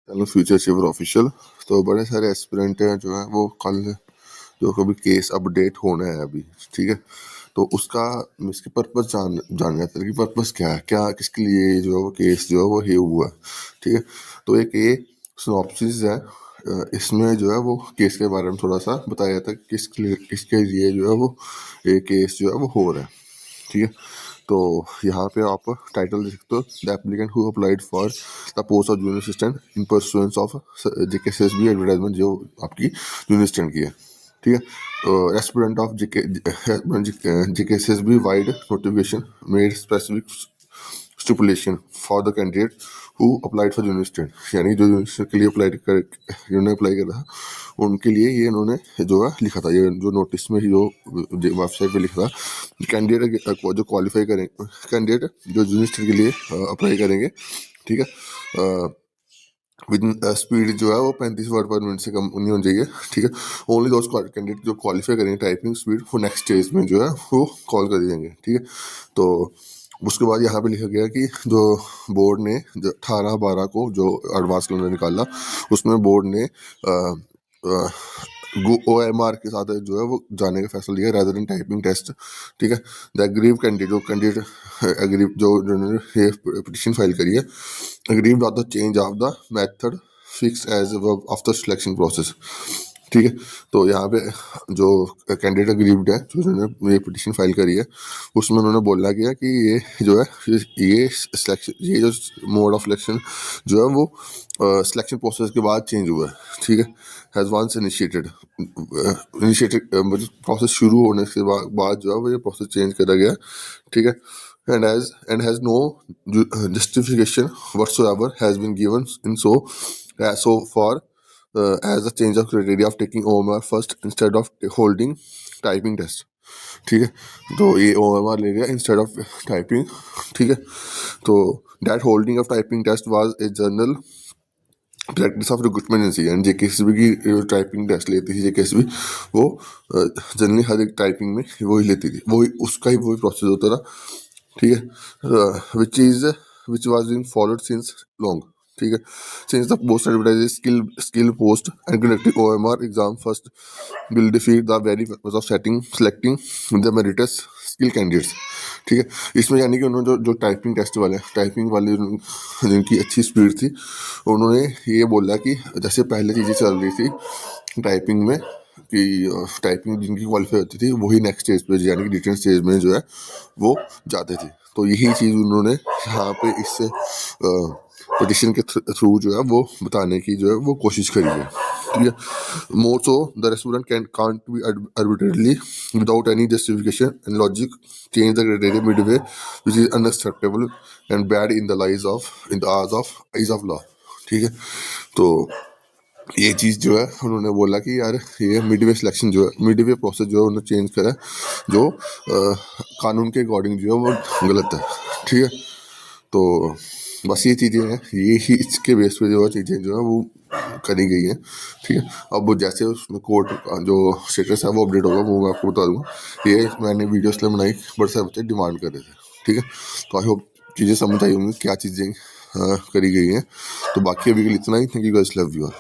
चलो future achiever official. तो बड़े सारे एस्पिरेंट हैं जो है वो कल जो कभी केस अपडेट होना है अभी, ठीक है। तो उसका इसके पर्पस जानना था कि पर्पस क्या है, क्या किसके लिए जो है वो केस जो है वो ये हुआ, ठीक है। तो एक ये सिनॉप्सिस है, इसमें जो है वो केस के बारे में थोड़ा सा बताया जाता है कि किसके लिए जो है वो ये केस जो है वो हो रहा है, ठीक है। तो यहाँ पे आप टाइटल देख सकते हो, the applicant who applied for the post of junior assistant in pursuance of JKSSB advertisement जो आपकी जूनियर असिस्टेंट की है, ठीक है। तो aspirant of JKSSB wide notification made specific stipulation for the candidate who applied for junior assistant, यानी जो junior assistant के लिए जिन्होंने अप्लाई करा था उनके लिए ये इन्होंने जो है लिखा था, ये जो नोटिस में ही जो वेबसाइट पे लिखा था, कैंडिडेट जो क्वालिफाई करेंगे, कैंडिडेट जो जूनियर असिस्टेंट के लिए अप्लाई करेंगे, ठीक है, विद स्पीड जो है वो 35 वर्ड पर मिनट से कम नहीं होनी चाहिए, ठीक है। ओनली दोज कैंडिडेट जो क्वालिफाई करेंगे टाइपिंग स्पीड वो नेक्स्ट स्टेज में जो है वो कॉल कर देंगे, ठीक है। तो उसके बाद यहाँ पे लिखा गया कि जो बोर्ड ने 18/12 को जो एडवांस कैलेंडर निकाला उसमें बोर्ड ने OMR के साथ जो है वो जाने का फैसला लिया रादर देन टाइपिंग टेस्ट, ठीक है। द अग्रीव कैंडिडेट जो अग्रीव जिन्होंने ये पिटिशन फाइल करी है, aggrieved of the change of the method fix as after selection process, ठीक है। तो यहाँ पे जो कैंडिडेट अग्रीव्ड है जो उन्होंने ये पिटिशन फाइल करी है उसमें उन्होंने बोला गया कि ये जो है ये सिलेक्शन, ये जो मोड ऑफ सिलेक्शन जो है वो सिलेक्शन प्रोसेस के बाद चेंज हुआ है, ठीक है। हैज़ वंस इनिशिएटेड मतलब प्रोसेस शुरू होने के बाद जो है वो ये प्रोसेस चेंज करा गया, ठीक है। and has no justification whatsoever has been given in so far as a change of criteria of taking OMR first instead of holding typing test, ठीक है। तो ये OMR ले गया इंस्टेड ऑफ टाइपिंग, ठीक है। तो that holding of typing test was a general practice of recruitment agency, and JKSB की टाइपिंग टेस्ट लेती थी जेकेएसबी, वो जनरली हर एक टाइपिंग में वही लेती थी, वही उसका ही वही प्रोसेस होता था, ठीक है। Which was being followed since long, ठीक है। Since the post advertise skill post and conducting OMR exam first will defeat the very purpose of selecting the merits skill candidates, ठीक है। इसमें यानी कि उन्होंने जो टाइपिंग टेस्ट वाले टाइपिंग वाले जिनकी अच्छी स्पीड थी उन्होंने ये बोला कि जैसे पहले चीज़ें चल रही थी टाइपिंग में कि टाइपिंग जिनकी क्वालिफाई होती थी वही नेक्स्ट स्टेज पे यानी कि रिटन स्टेज में जो है वो जाते थे। तो यही चीज़ उन्होंने यहाँ पे इससे पिटिशन के थ्रू जो है वो बताने की जो है वो कोशिश करी है, ठीक है। More so the restaurant can't be arbitrarily without any justification and logic change the criteria midway, which is unacceptable and bad in the eyes of law, ठीक है। तो ये चीज़ जो है उन्होंने बोला कि यार ये मिडवे सिलेक्शन जो है मिडवे प्रोसेस जो है उन्होंने चेंज करा जो कानून के अकॉर्डिंग जो है वो गलत है, ठीक है। तो बस ये चीज़ें हैं, ये ही इसके बेस पे जो है चीज़ें जो है वो करी गई हैं, ठीक है। अब वो जैसे उसमें कोर्ट जो स्टेटस है वो अपडेट होगा वो मैं आपको बता दूँगा। ये मैंने वीडियो इसलिए बनाई बड़े सारे बच्चे डिमांड कर रहे थे, ठीक है। तो आई होप चीज़ें समझ आई होंगी क्या चीज़ें करी गई हैं। तो बाकी अभी के लिए इतना ही। Thank you guys, love you all.